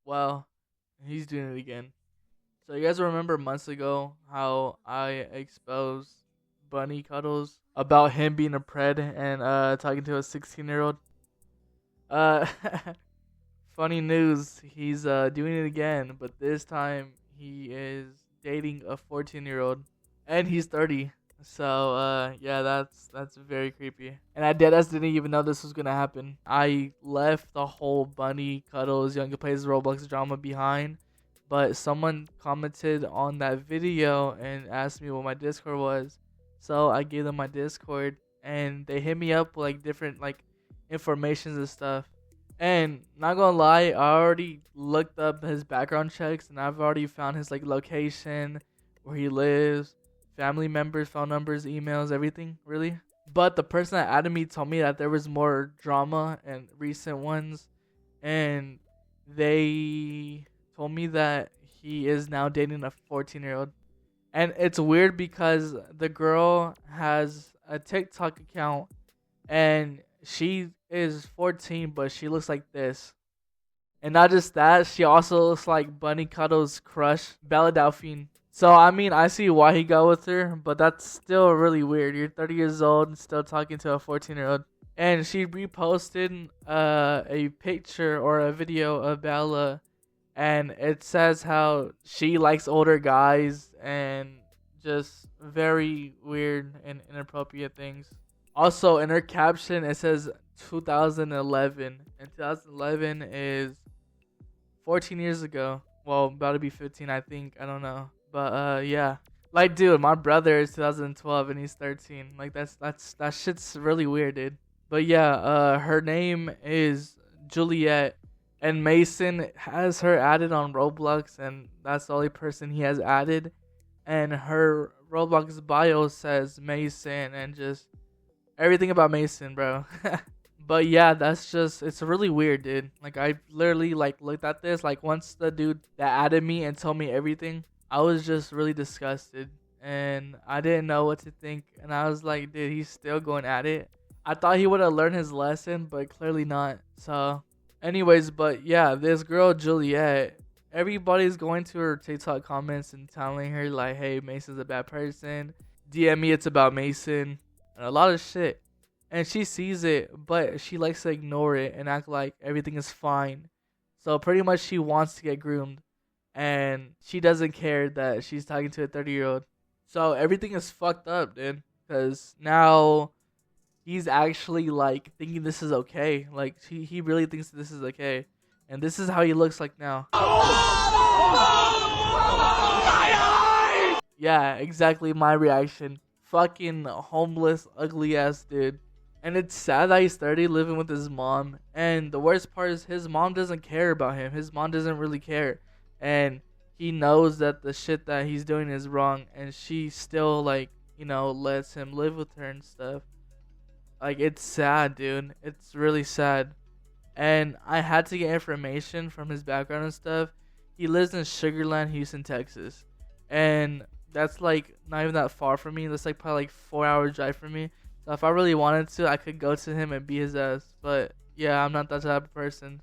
Well, he's doing it again. So you guys remember months ago how I exposed BunnyCuddles about him being a pred and talking to a 16-year-old? Uh Funny news, he's doing it again, but this time he is dating a 14-year-old and he's 30. So yeah, that's very creepy. And I deadass didn't even know this was gonna happen. I left the whole BunnyCuddles Younger Plays Roblox drama behind, but someone commented on that video and asked me what my Discord was. So I gave them my Discord and they hit me up with like different like informations and stuff. And not gonna lie, I already looked up his background checks and I've already found his like location, where he lives, family members, phone numbers, emails, everything really. But the person that added me told me that there was more drama and recent ones, and they told me that he is now dating a 14-year-old. And it's weird because the girl has a TikTok account and she is 14, but she looks like this. And not just that, she also looks like BunnyCuddles' crush, Bella Delphine. So, I mean, I see why he got with her, but that's still really weird. You're 30 years old and still talking to a 14-year-old. And she reposted a picture or a video of Bella, and it says how she likes older guys and just very weird and inappropriate things. Also, in her caption, it says 2011, and 2011 is 14 years ago. Well, about to be 15, I think. I don't know, but yeah. Like, dude, my brother is 2012 and he's 13. Like, that shit's really weird, dude. But yeah, her name is Juliet, and Mason has her added on Roblox, and that's the only person he has added. And her Roblox bio says Mason, and just everything about Mason, bro. But yeah, it's really weird, dude. Like, I literally like looked at this, like, once the dude that added me and told me everything, I was just really disgusted and I didn't know what to think, and I was like, dude, he's still going at it. I thought he would have learned his lesson, but clearly not. So anyways, but yeah, this girl Juliet, everybody's going to her TikTok comments and telling her like, hey, Mason's a bad person, DM me, it's about Mason, and a lot of shit. And she sees it, but she likes to ignore it and act like everything is fine. So pretty much she wants to get groomed, and she doesn't care that she's talking to a 30-year-old. So everything is fucked up, dude. Because now he's actually like thinking this is okay. Like, he really thinks this is okay. And this is how he looks like now. Yeah, exactly my reaction. Fucking homeless, ugly ass dude. And it's sad that he's 30 living with his mom. And the worst part is his mom doesn't care about him. His mom doesn't really care. And he knows that the shit that he's doing is wrong. And she still, like, you know, lets him live with her and stuff. Like, it's sad, dude. It's really sad. And I had to get information from his background and stuff. He lives in Sugarland, Houston, Texas. And that's, like, not even that far from me. That's, like, probably, like, 4-hour drive from me. So if I really wanted to, I could go to him and be his ass. But yeah, I'm not that type of person.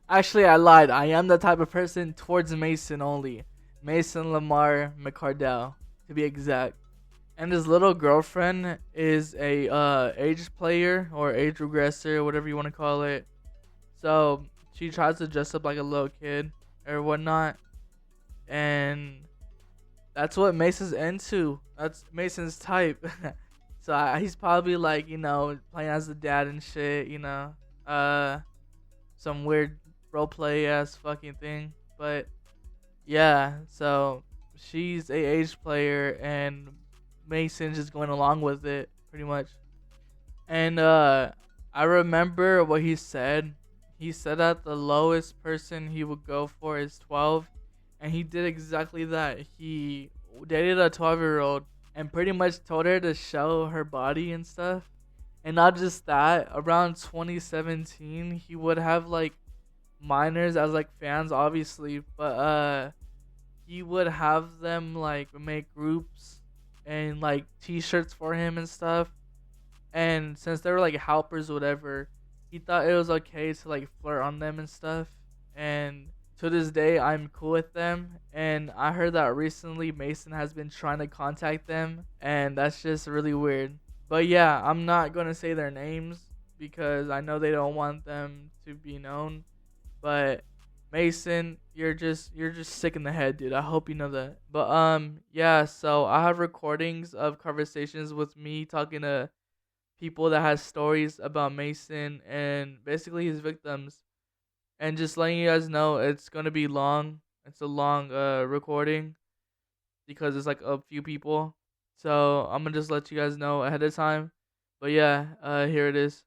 Actually, I lied. I am the type of person towards Mason only. Mason Lamar McCardell, to be exact. And his little girlfriend is a age player or age regressor, whatever you want to call it. So she tries to dress up like a little kid or whatnot. And that's what Mason's into. That's Mason's type. So he's probably like, you know, playing as the dad and shit, you know. Some weird roleplay ass fucking thing. But yeah, so she's a age player and Mason's just going along with it pretty much. And I remember what he said. He said that the lowest person he would go for is 12. And he did exactly that. He dated a 12-year-old. And pretty much told her to show her body and stuff. And not just that, around 2017, he would have like minors as like fans, obviously. But he would have them like make groups and like t-shirts for him and stuff. And since they were like helpers or whatever, he thought it was okay to like flirt on them and stuff. And to this day, I'm cool with them. And I heard that recently Mason has been trying to contact them, and that's just really weird. But yeah, I'm not gonna say their names because I know they don't want them to be known. But Mason, you're just sick in the head, dude. I hope you know that. But yeah, so I have recordings of conversations with me talking to people that has stories about Mason and basically his victims. And just letting you guys know it's gonna be long. It's a long recording because it's like a few people. So I'm gonna just let you guys know ahead of time. But yeah, here it is.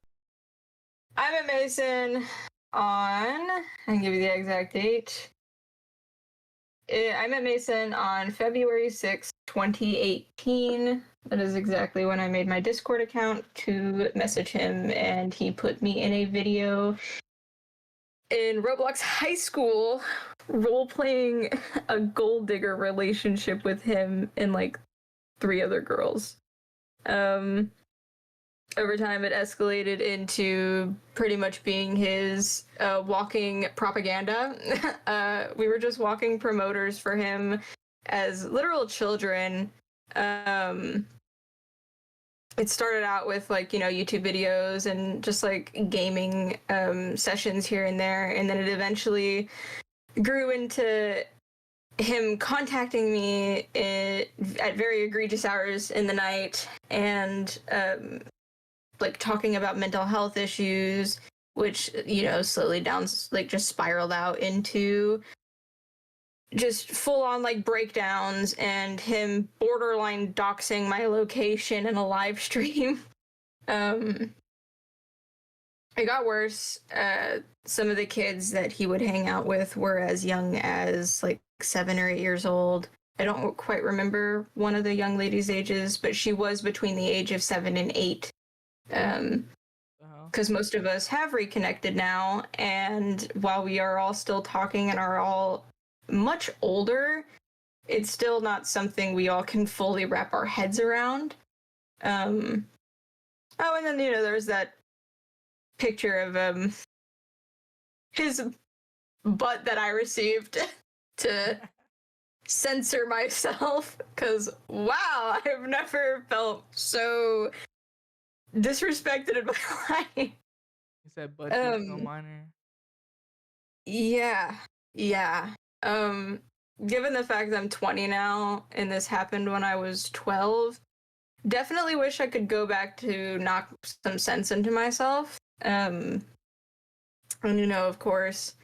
I met Mason on, I can give you the exact date. I met Mason on February 6th, 2018. That is exactly when I made my Discord account to message him, and he put me in a video in Roblox High School role-playing a gold digger relationship with him and like 3 other girls. Over time, it escalated into pretty much being his walking propaganda. We were just walking promoters for him as literal children. It started out with like, YouTube videos and just like gaming sessions here and there. And then it eventually grew into him contacting me at very egregious hours in the night and like talking about mental health issues, which, slowly just spiraled out into just full on like breakdowns and him borderline doxing my location in a live stream. It got worse. Some of the kids that he would hang out with were as young as like 7 or 8 years old. I don't quite remember one of the young lady's ages, but she was between the age of 7 and 8. Because most of us have reconnected now, and while we are all still talking and are all much older, it's still not something we all can fully wrap our heads around. And then there's that picture of his butt that I received to censor myself, because wow, I've never felt so disrespected in my life. He said, "But it's no minor." Yeah. Given the fact that I'm 20 now and this happened when I was 12, definitely wish I could go back to knock some sense into myself. And of course,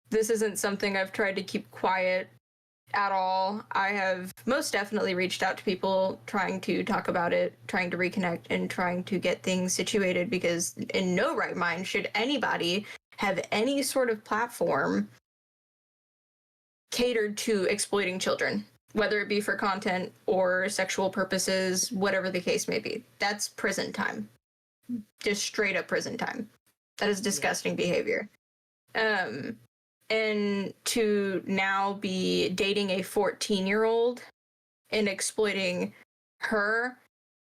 this isn't something I've tried to keep quiet at all. I have most definitely reached out to people trying to talk about it, trying to reconnect, and trying to get things situated, because in no right mind should anybody have any sort of platform catered to exploiting children, whether it be for content or sexual purposes, whatever the case may be. That's prison time. Just straight up prison time. That is disgusting behavior. And to now be dating a 14-year-old and exploiting her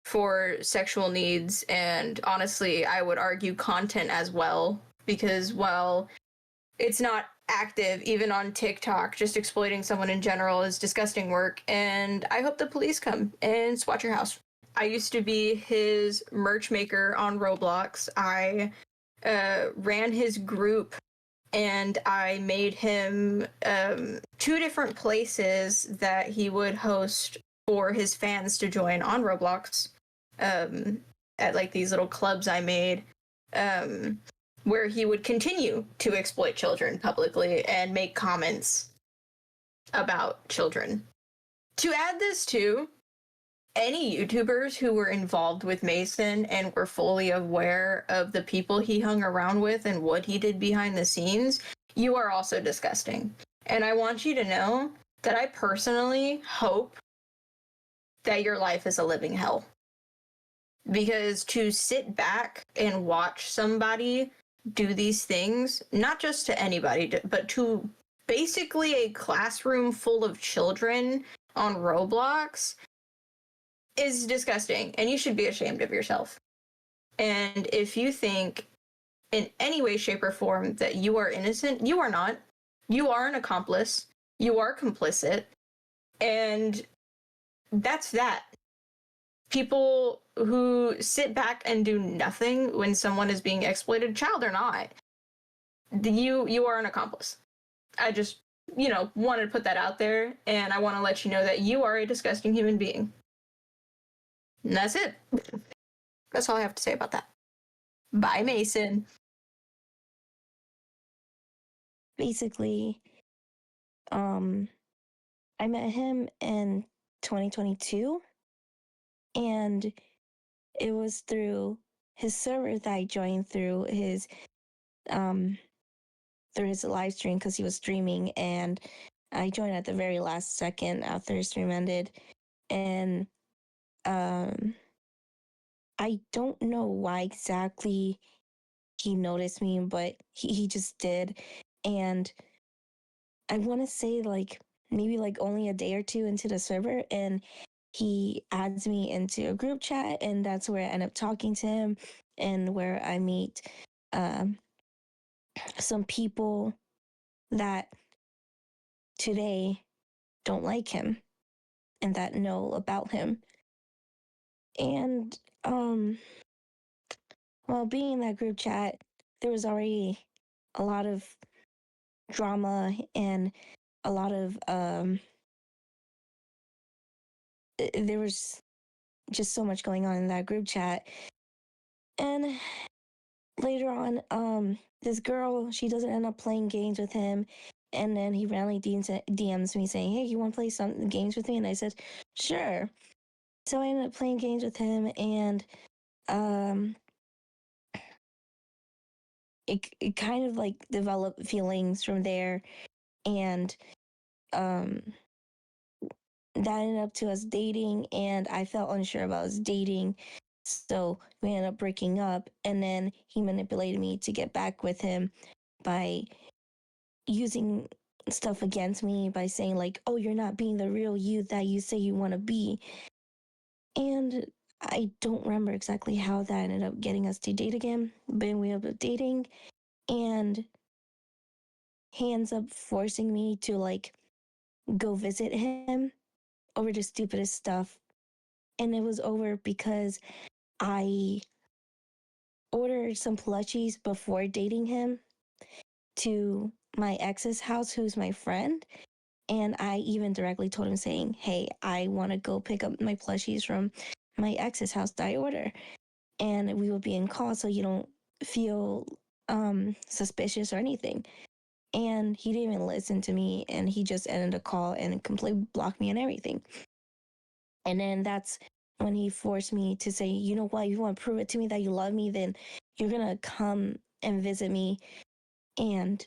for sexual needs, and honestly, I would argue content as well, because while it's not active, even on TikTok, just exploiting someone in general is disgusting work, and I hope the police come and swat your house. I used to be his merch maker on Roblox. I ran his group, and I made him 2 different places that he would host for his fans to join on Roblox, at like these little clubs I made, where he would continue to exploit children publicly and make comments about children. To add this to any YouTubers who were involved with Mason and were fully aware of the people he hung around with and what he did behind the scenes, you are also disgusting. And I want you to know that I personally hope that your life is a living hell. Because to sit back and watch somebody do these things, not just to anybody, but to basically a classroom full of children on Roblox, is disgusting, and you should be ashamed of yourself. And if you think in any way, shape, or form that you are innocent, you are not. You are an accomplice. You are complicit. And that's that. People who sit back and do nothing when someone is being exploited, child or not, you are an accomplice. I just, wanted to put that out there, and I want to let you know that you are a disgusting human being. And that's it. That's all I have to say about that. Bye, Mason. Basically, um, I met him in 2022, and it was through his server that I joined um through his live stream because he was streaming, and I joined at the very last second after his stream ended, and um I don't know why exactly he noticed me, but he just did. And I want to say like maybe like only a day or two into the server, and he adds me into a group chat, and that's where I end up talking to him, and where I meet um, some people that today don't like him and that know about him. And while being in that group chat, there was already a lot of drama and a lot of there was just so much going on in that group chat. And later on, this girl, she doesn't end up playing games with him, and then he randomly DMs me saying, "Hey, you want to play some games with me?" And I said, "Sure." So I ended up playing games with him, and um it kind of like developed feelings from there, and um that ended up to us dating, and I felt unsure about us dating. So we ended up breaking up, and then he manipulated me to get back with him by using stuff against me by saying like, "Oh, you're not being the real you that you say you want to be." And I don't remember exactly how that ended up getting us to date again, but we ended up dating, and he ends up forcing me to like go visit him over the stupidest stuff. And it was over because I ordered some plushies before dating him to my ex's house, who's my friend. And I even directly told him, saying, "Hey, I want to go pick up my plushies from my ex's house that I order." And we will be in call so you don't feel suspicious or anything. And he didn't even listen to me, and he just ended the call and completely blocked me and everything. And then that's when he forced me to say, "You know what, if you want to prove it to me that you love me, then you're gonna come and visit me." And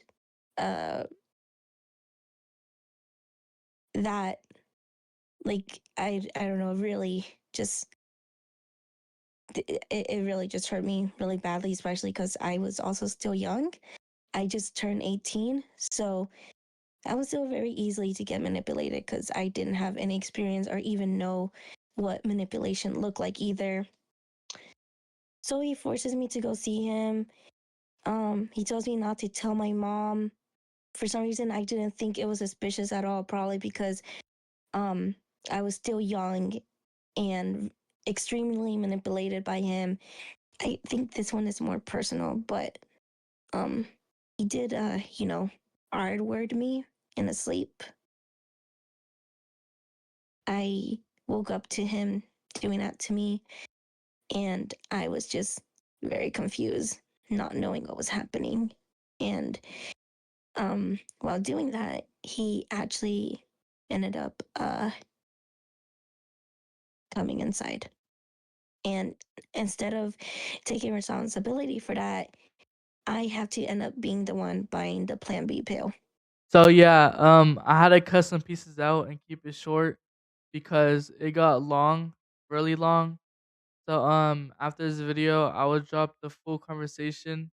uh that, like, I don't know, really just it really just hurt me really badly, especially because I was also still young. I just turned 18, so I was still very easily to get manipulated because I didn't have any experience or even know what manipulation looked like either. So he forces me to go see him. He tells me not to tell my mom. For some reason, I didn't think it was suspicious at all, probably because um I was still young and extremely manipulated by him. I think this one is more personal, but um he did R word me in a sleep. I woke up to him doing that to me, and I was just very confused, not knowing what was happening. And while doing that, he actually ended up coming inside. And instead of taking responsibility for that, I have to end up being the one buying the Plan B pill. So yeah, I had to cut some pieces out and keep it short because it got long, really long. So after this video, I will drop the full conversation.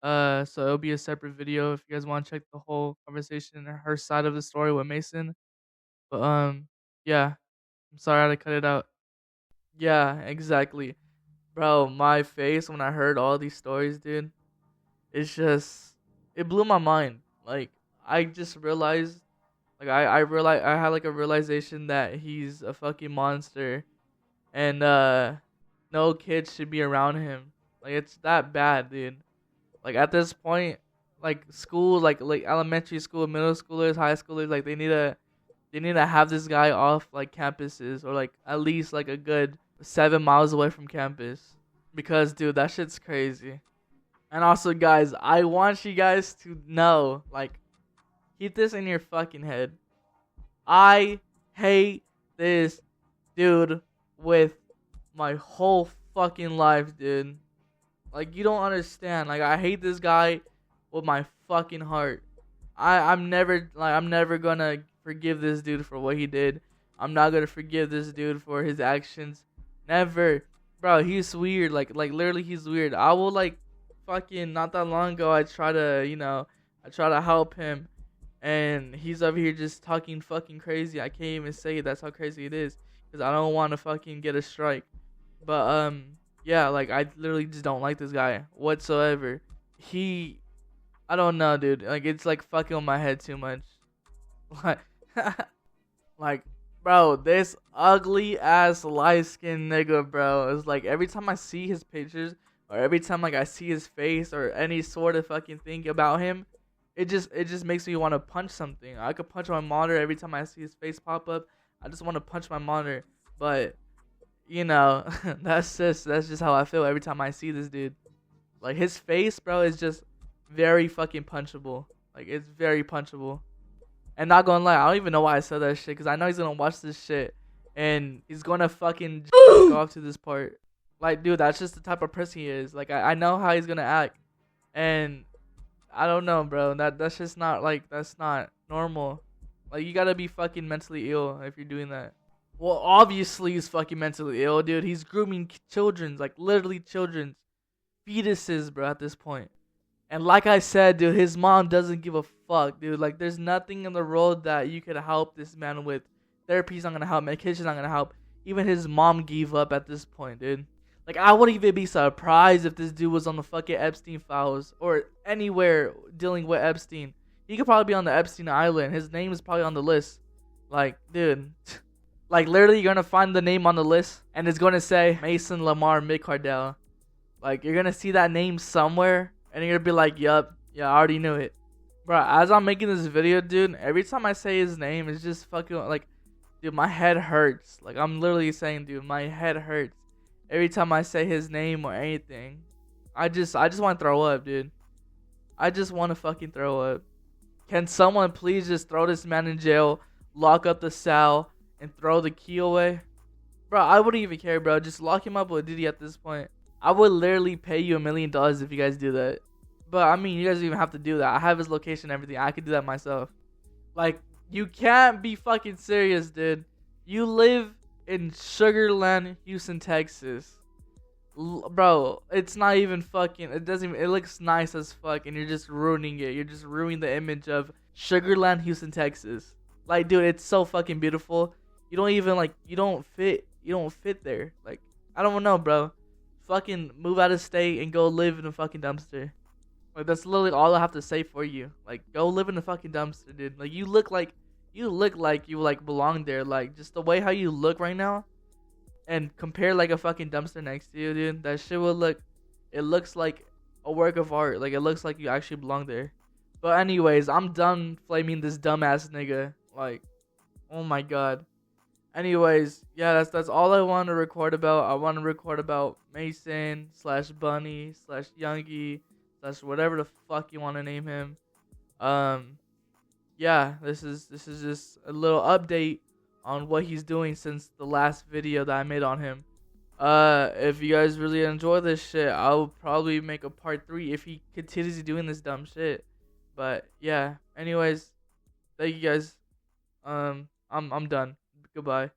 So it'll be a separate video if you guys want to check the whole conversation and her side of the story with Mason. But yeah, I'm sorry I had to cut it out. Yeah, exactly, bro. My face when I heard all these stories, dude. It's just it blew my mind. Like I just realized, like I realized I had like a realization that he's a fucking monster, and no kids should be around him. Like it's that bad, dude. Like at this point, like school, like elementary school, middle schoolers, high schoolers, like they need to have this guy off like campuses, or like at least like a good 7 miles away from campus, because dude, that shit's crazy. And also, guys, I want you guys to know, like, keep this in your fucking head. I hate this dude with my whole fucking life, dude. Like, you don't understand. Like, I hate this guy with my fucking heart. I'm never gonna forgive this dude for what he did. I'm not gonna forgive this dude for his actions. Never. Bro, he's weird. Like literally he's weird. I will like fucking not that long ago I try to help him, and he's over here just talking fucking crazy. I can't even say it. That's how crazy it is, because I don't want to fucking get a strike. But yeah, like I literally just don't like this guy whatsoever. I don't know, dude. Like it's like fucking with my head too much. Like like bro, this ugly ass light skinned nigga, bro. It's like every time I see his pictures, or every time like I see his face or any sort of fucking thing about him, it just makes me want to punch something. I could punch my monitor every time I see his face pop up. I just want to punch my monitor. But you know, that's just how I feel every time I see this dude. Like his face, bro, is just very fucking punchable. Like it's very punchable. And not gonna lie, I don't even know why I said that shit, because I know he's gonna watch this shit and he's gonna fucking go off to this part. Like, dude, that's just the type of person he is. Like, I know how he's gonna act, and I don't know, bro. That's just not like, that's not normal. Like, you gotta be fucking mentally ill if you're doing that. Well, obviously he's fucking mentally ill, dude. He's grooming children, like literally children, fetuses, bro. At this point. And like I said, dude, his mom doesn't give a fuck, dude. Like, there's nothing in the world that you could help this man with. Therapy's not gonna help. Medication's not gonna help. Even his mom gave up at this point, dude. Like, I wouldn't even be surprised if this dude was on the fucking Epstein files or anywhere dealing with Epstein. He could probably be on the Epstein Island. His name is probably on the list. Like, dude. Like, literally, you're gonna find the name on the list, and it's gonna say Mason Lamar McCardell. Like, you're gonna see that name somewhere, and you're gonna be like, yup, yeah, I already knew it. Bro, as I'm making this video, dude, every time I say his name, it's just fucking, like, dude, my head hurts. Like, I'm literally saying, dude, my head hurts every time I say his name or anything. I just want to throw up, dude. I just want to fucking throw up. Can someone please just throw this man in jail, lock up the cell, and throw the key away? Bro, I wouldn't even care, bro. Just lock him up with Diddy at this point. I would literally pay you $1 million if you guys do that. But, I mean, you guys don't even have to do that. I have his location and everything. I could do that myself. Like, you can't be fucking serious, dude. You live in Sugarland, Houston, Texas. Bro, it's not even fucking... It looks nice as fuck, and you're just ruining it. You're just ruining the image of Sugarland, Houston, Texas. Like, dude, it's so fucking beautiful. You don't even, like... You don't fit there. Like, I don't know, bro. Fucking move out of state and go live in a fucking dumpster. Like, that's literally all I have to say for you. Like, go live in a fucking dumpster, dude. Like, you look like you like belong there. Like, just the way how you look right now, and compare like a fucking dumpster next to you, dude. That shit will look. It looks like a work of art. Like, it looks like you actually belong there. But anyways, I'm done flaming this dumbass nigga. Like, oh my god. Anyways, yeah, that's all I want to record about. I want to record about Mason / Bunny / Youngie / whatever the fuck you want to name him. Yeah, this is just a little update on what he's doing since the last video that I made on him. If you guys really enjoy this shit, I'll probably make a part 3 if he continues doing this dumb shit. But yeah, anyways, thank you guys. I'm done. Goodbye.